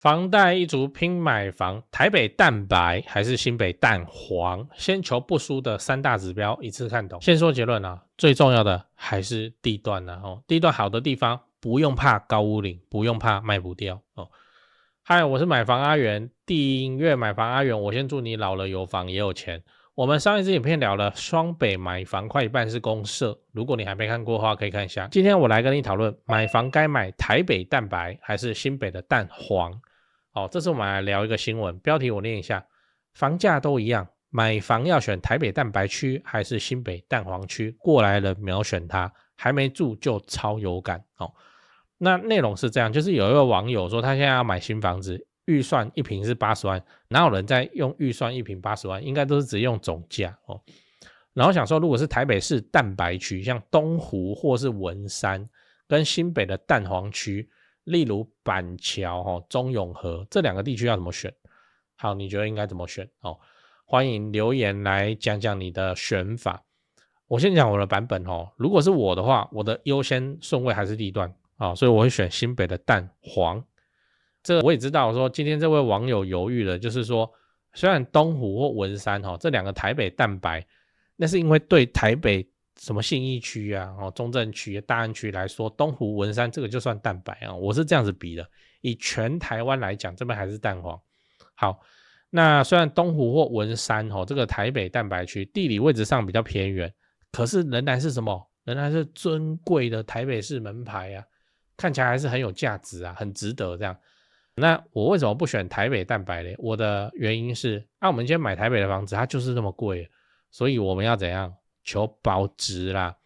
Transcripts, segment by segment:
房贷一族拼买房，台北蛋白还是新北蛋黄？先求不输的三大指标一次看懂。先说结论啊，最重要的还是地段啊。地段好的地方不用怕高屋龄，不用怕卖不掉哦。嗨，我是买房阿元，订阅买房阿元，我先祝你老了有房也有钱。我们上一支影片聊了双北买房快一半是公社，如果你还没看过的话，可以看一下。今天我来跟你讨论买房该买台北蛋白还是新北的蛋黄。这次我们来聊一个新闻，标题我念一下：房价都一样，买房要选台北蛋白区还是新北蛋黄区？过来人秒选它，还没住就超有感那内容是这样，就是有一位网友说他现在要买新房子，预算一坪是80万，哪有人在用预算一坪80万？应该都是直接用总价然后想说，如果是台北市蛋白区，像东湖或是文山，跟新北的蛋黄区，例如板桥中永和这两个地区要怎么选？好，你觉得应该怎么选欢迎留言来讲讲你的选法。我先讲我的版本如果是我的话，我的优先顺位还是地段所以我会选新北的蛋黄。这个我也知道说今天这位网友犹豫了，就是说虽然东湖或文山这两个台北蛋白，那是因为对台北什么信义区啊中正区大安区来说，东湖文山这个就算蛋白我是这样子比的。以全台湾来讲，这边还是蛋黄。好，那虽然东湖或文山这个台北蛋白区地理位置上比较偏远，可是仍然是什么？仍然是尊贵的台北市门牌啊，看起来还是很有价值啊，很值得这样。那我为什么不选台北蛋白呢？我的原因是我们今天买台北的房子它就是这么贵，所以我们要怎样求保值啦。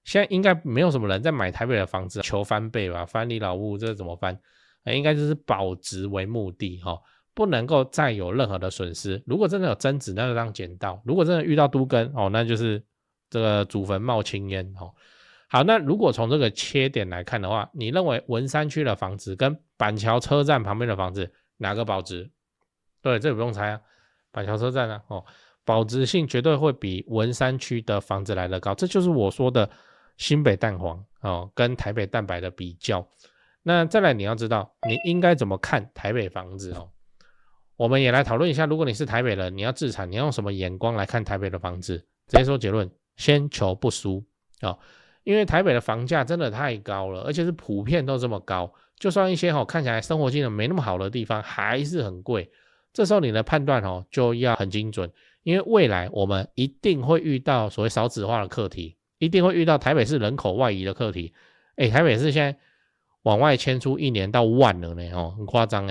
现在应该没有什么人在买台北的房子求翻倍吧，翻你老屋这怎么翻应该就是保值为目的不能够再有任何的损失。如果真的有增值，那就当捡到；如果真的遇到都更那就是这个祖坟冒青烟好，那如果从这个切点来看的话，你认为文山区的房子跟板桥车站旁边的房子哪个保值？对，这不用猜板桥车站保值性绝对会比文山区的房子来得高。这就是我说的新北蛋黄跟台北蛋白的比较。那再来你要知道你应该怎么看台北房子我们也来讨论一下，如果你是台北人，你要置产，你要用什么眼光来看台北的房子？直接说结论，先求不输因为台北的房价真的太高了，而且是普遍都这么高，就算一些看起来生活机能没那么好的地方还是很贵。这时候你的判断就要很精准，因为未来我们一定会遇到所谓少子化的课题，一定会遇到台北市人口外移的课题。台北市现在往外迁出1年到1万了呢很夸张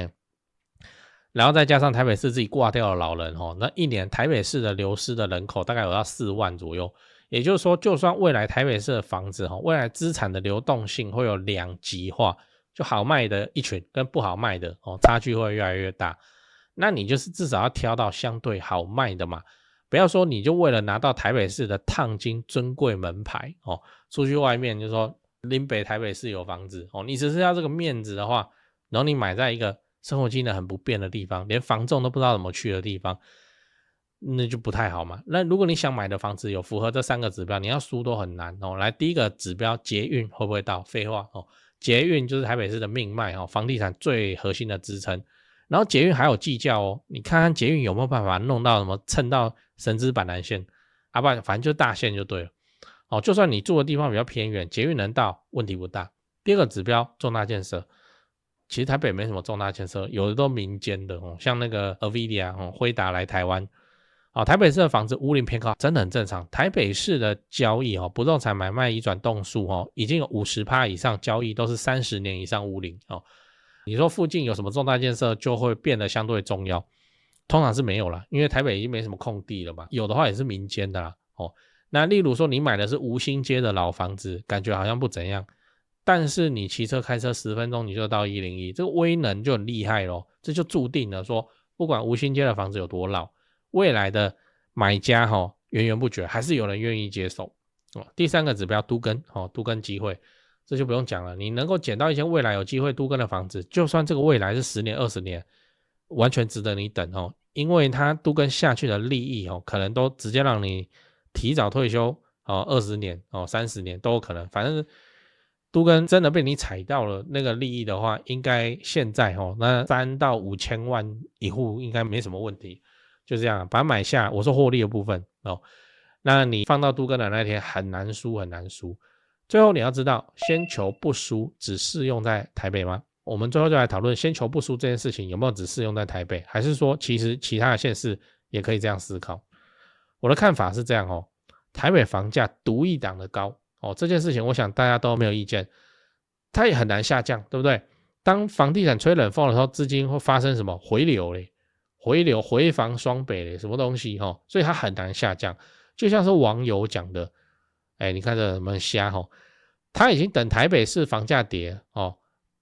然后再加上台北市自己挂掉的老人那一年台北市的流失的人口大概有到4万左右。也就是说，就算未来台北市的房子未来资产的流动性会有两极化，就好卖的一群跟不好卖的差距会越来越大。那你就是至少要挑到相对好卖的嘛，不要说你就为了拿到台北市的烫金尊贵门牌出去外面就说林北台北市有房子你只是要这个面子的话，然后你买在一个生活机能很不便的地方，连房仲都不知道怎么去的地方，那就不太好嘛。那如果你想买的房子有符合这3个指标，你要输都很难来，第一个指标捷运会不会到？废话捷运就是台北市的命脉房地产最核心的支撑。然后捷运还有计较你看看捷运有没有办法弄到什么蹭到神之板南线不然反正就大线就对了就算你住的地方比较偏远，捷运能到问题不大。第二个指标重大建设，其实台北没什么重大建设，有的都民间的像那个 Avidia 辉达来台湾台北市的房子屋龄偏高真的很正常。台北市的交易不动产买卖移转栋数已经有 50% 以上交易都是30年以上屋龄你说附近有什么重大建设就会变得相对重要？通常是没有啦，因为台北已经没什么空地了嘛，有的话也是民间的啦那例如说你买的是吴兴街的老房子，感觉好像不怎样，但是你骑车开车10分钟你就到101，这个威能就很厉害咯。这就注定了说不管吴兴街的房子有多老，未来的买家源源不绝，还是有人愿意接受第三个指标都更机会，这就不用讲了。你能够捡到一些未来有机会都更的房子，就算这个未来是10年20年，完全值得你等因为它都更下去的利益可能都直接让你提早退休20年30年都有可能。反正都更真的被你踩到了那个利益的话，应该现在那3到5千万一户应该没什么问题，就这样把它买下。我说获利的部分那你放到都更的那天很难输很难输。最后你要知道，先求不输只适用在台北吗？我们最后就来讨论先求不输这件事情有没有只适用在台北，还是说其实其他的县市也可以这样思考。我的看法是这样台北房价独一档的高这件事情我想大家都没有意见，它也很难下降，对不对？当房地产吹冷风的时候，资金会发生什么回流嘞？回防双北嘞，什么东西所以它很难下降。就像是网友讲的，你看这什么瞎他已经等台北市房价跌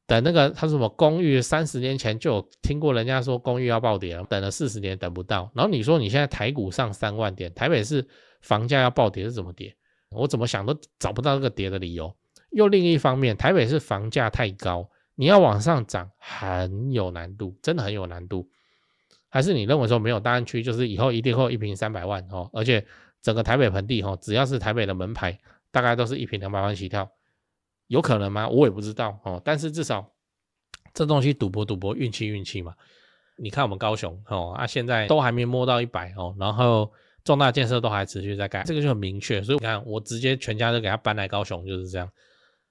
等那个他说什么公寓30年前就有听过人家说公寓要暴跌了，等了40年等不到。然后你说你现在台股上3万点，台北市房价要暴跌是怎么跌？我怎么想都找不到这个跌的理由。又另一方面，台北市房价太高，你要往上涨很有难度，真的很有难度。还是你认为说没有大安区就是以后一定会1坪300万而且整个台北盆地只要是台北的门牌大概都是1坪200万起跳，有可能吗？我也不知道但是至少这东西赌博运气嘛。你看我们高雄现在都还没摸到100然后重大建设都还持续在盖，这个就很明确。所以你看我直接全家都给他搬来高雄，就是这样。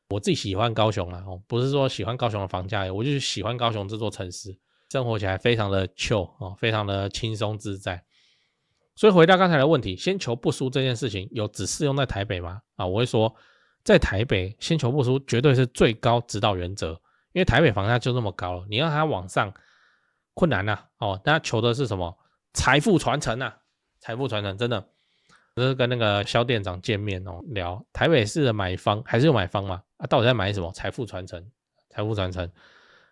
我自己喜欢高雄啦不是说喜欢高雄的房价，我就是喜欢高雄这座城市，生活起来非常的 chill非常的轻松自在。所以回到刚才的问题，先求不输这件事情有只适用在台北吗？我会说在台北先求不输绝对是最高指导原则，因为台北房价就这么高了，你让它往上困难那求的是什么？财富传承财富传承真的。就是跟那个肖店长见面聊台北市的买方还是有买方嘛到底在买什么？财富传承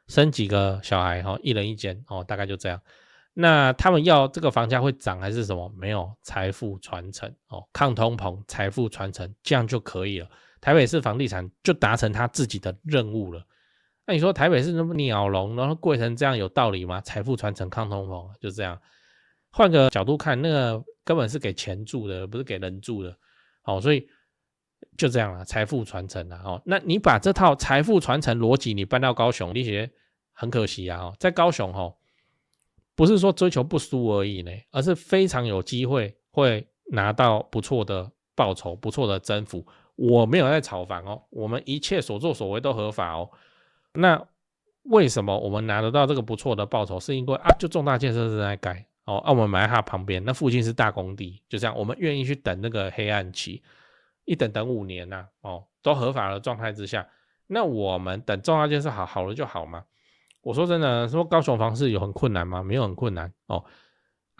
生几个小孩1人1间大概就这样。那他们要这个房价会涨还是什么？没有，财富传承抗通膨财富传承这样就可以了，台北市房地产就达成他自己的任务了。那你说台北市那么鸟笼然后贵成这样有道理吗？财富传承抗通膨就这样。换个角度看，那个根本是给钱住的，不是给人住的所以就这样财富传承那你把这套财富传承逻辑你搬到高雄，你觉得很可惜在高雄不是说追求不输而已呢，而是非常有机会会拿到不错的报酬，不错的增幅。我没有在炒房我们一切所作所为都合法那为什么我们拿得到这个不错的报酬？是因为就重大建设正在盖我们买在它旁边，那附近是大工地，就这样，我们愿意去等那个黑暗期，一等5年都合法的状态之下，那我们等重大建设好了就好嘛。我说真的，说高雄房市有很困难吗？没有很困难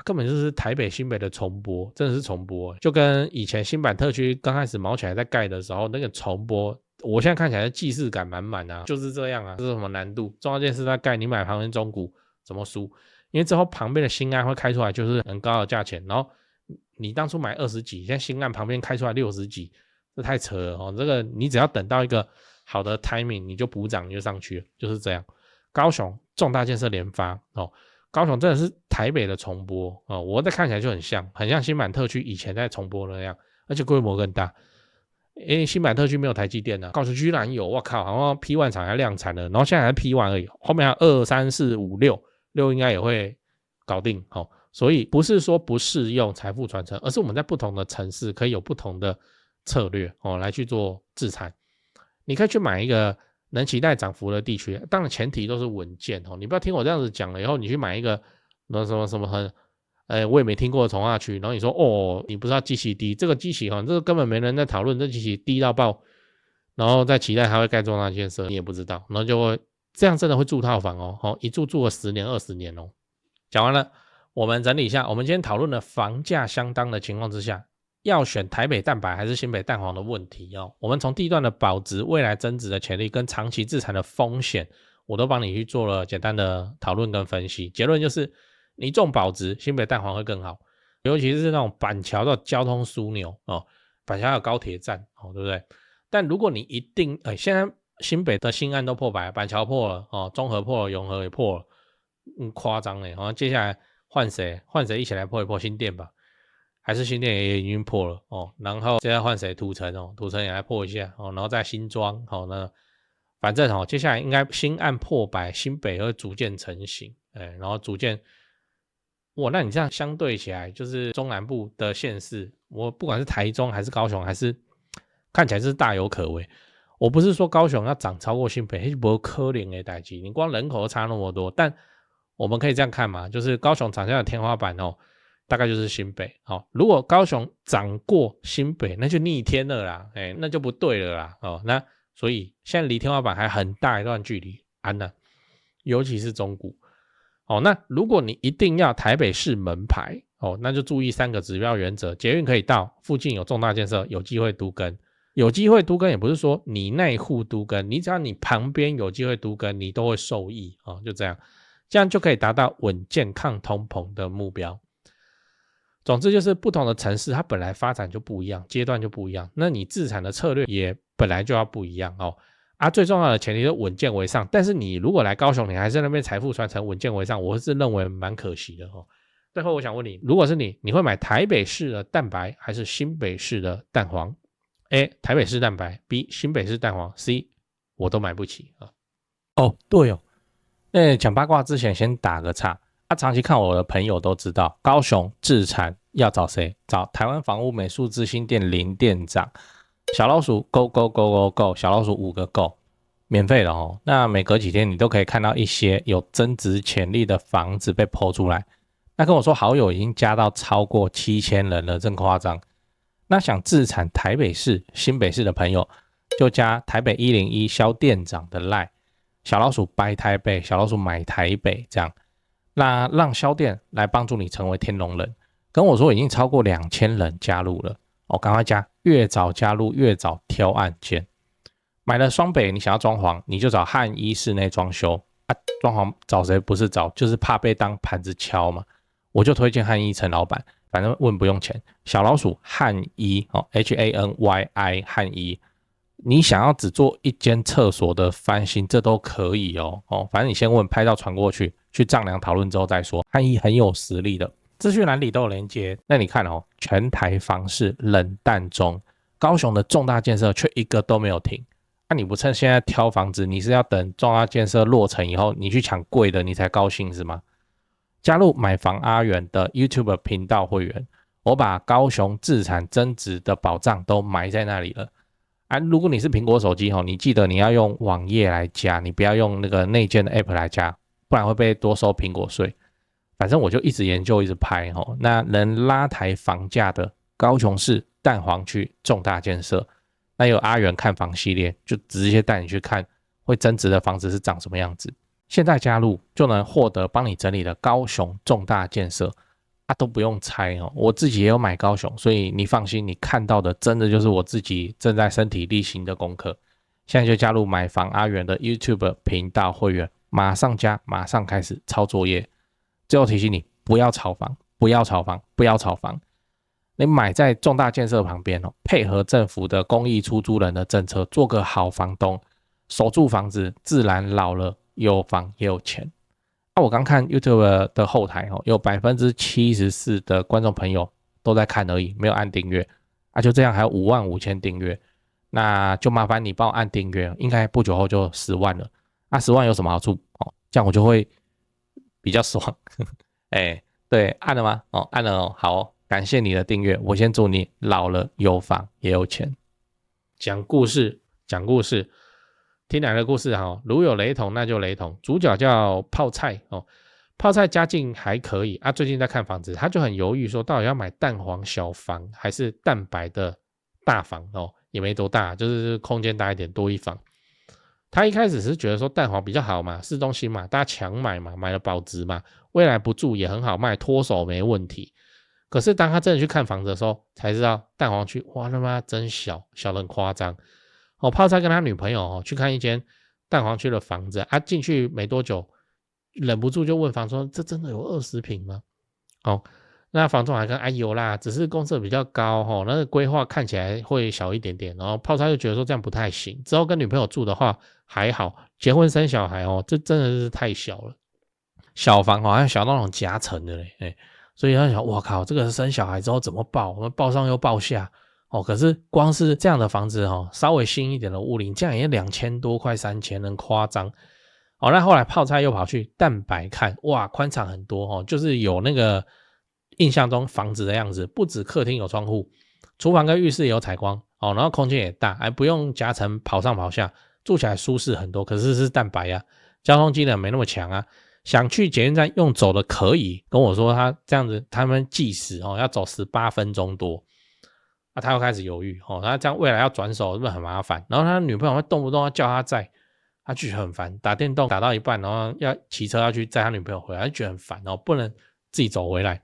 根本就是台北新北的重播，真的是重播，就跟以前新版特区刚开始毛起来在盖的时候那个重播，我现在看起来既视感满满就是这样这是什么难度？重大建设在盖，你买旁边中古怎么输？因为之后旁边的新案会开出来就是很高的价钱，然后你当初买20几，现在新案旁边开出来60几，这太扯了这个你只要等到一个好的 timing 你就补涨你就上去了，就是这样。高雄重大建设连发高雄真的是台北的重播我在看起来就很像新版特区以前在重播那样，而且规模更大。因为新版特区没有台积电高雄居然有，我靠，好像 P1 厂还量产了，然后现在还 P1 而已，后面还有2、3、4、5、6应该也会搞定所以不是说不适用财富传承，而是我们在不同的城市可以有不同的策略来去做制裁。你可以去买一个能期待涨幅的地区，当然前提都是稳健你不要听我这样子讲了以后，你去买一个什么很我也没听过的从化区，然后你说你不知道基期低，这个基期这个根本没人在讨论，这基期低到爆，然后再期待它会盖重大建设，你也不知道，然后就会这样真的会住套房一住了10年20年讲完了，我们整理一下，我们今天讨论了房价相当的情况之下，要选台北蛋白还是新北蛋黄的问题我们从地段的保值、未来增值的潜力跟长期自产的风险，我都帮你去做了简单的讨论跟分析。结论就是你重保值，新北蛋黄会更好，尤其是那种板桥的交通枢纽板桥有高铁站对不对？但如果你一定现在新北的新案都破百，板桥破了中和破了，永和也破了，夸张接下来换谁一起来破一破？新店吧，还是新店也已经破了然后接下来换谁？土城土城也来破一下然后再新庄那反正接下来应该新案破百，新北会逐渐成型，然后逐渐，那你这样相对起来，就是中南部的县市，我不管是台中还是高雄，还是看起来是大有可为。我不是说高雄要涨超过新北，那不可能的代志，你光人口差那么多，但我们可以这样看嘛，就是高雄涨价的天花板大概就是新北。如果高雄涨过新北，那就逆天了啦，那就不对了啦。那所以现在离天花板还很大一段距离，尤其是中古。那如果你一定要台北市门牌，那就注意3个指标原则：捷运可以到，附近有重大建设，有机会都更。有机会都更也不是说你那一户都更，你只要你旁边有机会都更，你都会受益就这样就可以达到稳健抗通膨的目标。总之就是不同的城市它本来发展就不一样，阶段就不一样，那你自产的策略也本来就要不一样最重要的前提是稳健为上，但是你如果来高雄，你还是那边财富传承稳健为上，我是认为蛮可惜的最后我想问你，如果是你会买台北市的蛋白还是新北市的蛋黄？A. 台北市蛋白 B. 新北市蛋黄 C. 我都买不起对讲八卦之前先打个岔长期看我的朋友都知道，高雄自产要找谁？找台湾房屋美术之星店林店长，小老鼠 go go go go go， 小老鼠5个 go， 免费的那每隔几天你都可以看到一些有增值潜力的房子被po出来，那跟我说好友已经加到超过7000人了，真夸张。那想自产台北市、新北市的朋友，就加台北101肖店长的 LINE， 小老鼠掰台北，小老鼠买台北，这样，那让肖店来帮助你成为天龙人。跟我说已经超过2000人加入了赶快加，越早加入越早挑案件。买了双北，你想要装潢，你就找汉一室内装修装潢找谁不是找，就是怕被当盘子敲嘛。我就推荐汉一陈老板。反正问不用钱，小老鼠汉一HANYI 汉一，你想要只做一间厕所的翻新，这都可以反正你先问，拍照传过去，去丈量讨论之后再说。汉一很有实力的，资讯栏里都有连结。那你看全台房市冷淡中，高雄的重大建设却一个都没有停。你不趁现在挑房子，你是要等重大建设落成以后，你去抢贵的，你才高兴是吗？加入买房阿元的 YouTube 频道会员，我把高雄自产增值的宝藏都埋在那里了如果你是苹果手机你记得你要用网页来加，你不要用那个内建的 App 来加，不然会被多收苹果税。反正我就一直研究一直拍那能拉抬房价的高雄市蛋黄区重大建设，那有阿元看房系列，就直接带你去看会增值的房子是长什么样子。现在加入就能获得帮你整理的高雄重大建设都不用猜我自己也有买高雄，所以你放心，你看到的真的就是我自己正在身体力行的功课。现在就加入买房阿元的 YouTube 频道会员，马上加，马上开始抄作业。最后提醒你，不要炒房，不要炒房，不要炒房。你买在重大建设旁边配合政府的公益出租人的政策，做个好房东，守住房子，自然老了有房也有钱我刚看 YouTube 的后台有 74% 的观众朋友都在看而已，没有按订阅就这样还有55000订阅，那就麻烦你帮我按订阅，应该不久后就10万了10万有什么好处这样我就会比较爽对，按了吗按了好感谢你的订阅，我先祝你老了有房也有钱。讲故事听哪个故事如有雷同那就雷同。主角叫泡菜泡菜家境还可以最近在看房子，他就很犹豫说到底要买蛋黄小房还是蛋白的大房也没多大，就是空间大一点，多一房。他一开始是觉得说蛋黄比较好嘛，市中心嘛，大家抢买嘛，买了保值嘛，未来不住也很好卖，脱手没问题。可是当他真的去看房子的时候，才知道蛋黄区哇他妈真小，小得很夸张泡菜跟他女朋友去看一间蛋黄区的房子进去没多久，忍不住就问房东这真的有20坪吗那房仲还跟有啦，只是公设比较高那个规划看起来会小一点点，然后泡菜就觉得说这样不太行，之后跟女朋友住的话还好，结婚生小孩这真的是太小了，小房好像小到那种夹层的嘞所以他想我靠，这个生小孩之后怎么抱，我们抱上又抱下哦，可是光是这样的房子哦，稍微新一点的屋龄，这样也2000多快3000，很夸张。哦，那后来泡菜又跑去蛋白看，哇，宽敞很多哦，就是有那个印象中房子的样子，不止客厅有窗户，厨房跟浴室也有采光哦，然后空间也大，还不用夹层跑上跑下，住起来舒适很多。可是是蛋白啊，交通机能没那么强啊。想去捷运站用走的可以，跟我说他这样子，他们计时哦要走18分钟多，啊，他又开始犹豫哦，他这样未来要转手是不是很麻烦？然后他女朋友会动不动要叫他载，他就觉得很烦，打电动打到一半，然后要骑车要去载他女朋友回来，他就觉得很烦哦，不能自己走回来，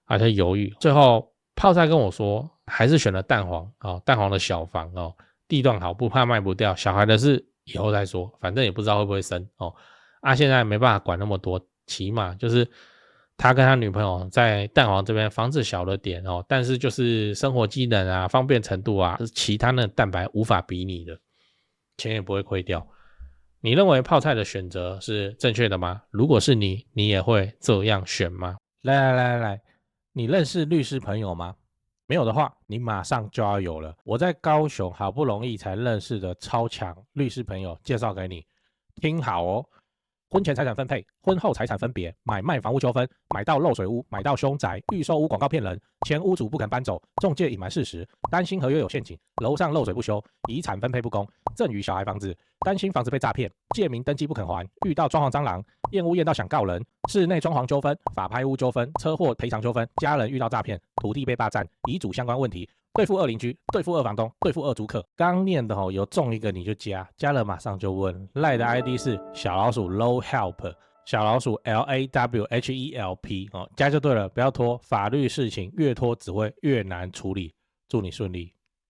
他在犹豫。最后泡菜跟我说，还是选了蛋黄哦，蛋黄的小房哦，地段好，不怕卖不掉，小孩的事以后再说，反正也不知道会不会生哦。啊，现在没办法管那么多，起码就是他跟他女朋友在蛋黄这边房子小了点哦，但是就是生活机能啊、方便程度啊，是其他的蛋白无法比拟的，钱也不会亏掉。你认为泡菜的选择是正确的吗？如果是你，你也会这样选吗？来，你认识律师朋友吗？没有的话，你马上就要有了。我在高雄好不容易才认识的超强律师朋友介绍给你，听好哦。婚前财产分配、婚后财产分别、买卖房屋纠纷、买到漏水屋、买到凶宅、预售屋广告骗人、前屋主不肯搬走、中介隐瞒事实、担心合约有陷阱、楼上漏水不修、遗产分配不公、赠与小孩房子、担心房子被诈骗、借名登记不肯还、遇到装潢蟑螂、验屋验到想告人、室内装潢纠纷、法拍屋纠纷、车祸赔偿纠纷、家人遇到诈骗、土地被霸占、遗嘱相关问题。对付二邻居，对付二房东，对付二租客。刚念的有中一个你就加了马上就问。赖的 ID 是小老鼠 low help， 小老鼠 LAWHELP 加就对了，不要拖，法律事情越拖只会越难处理。祝你顺利。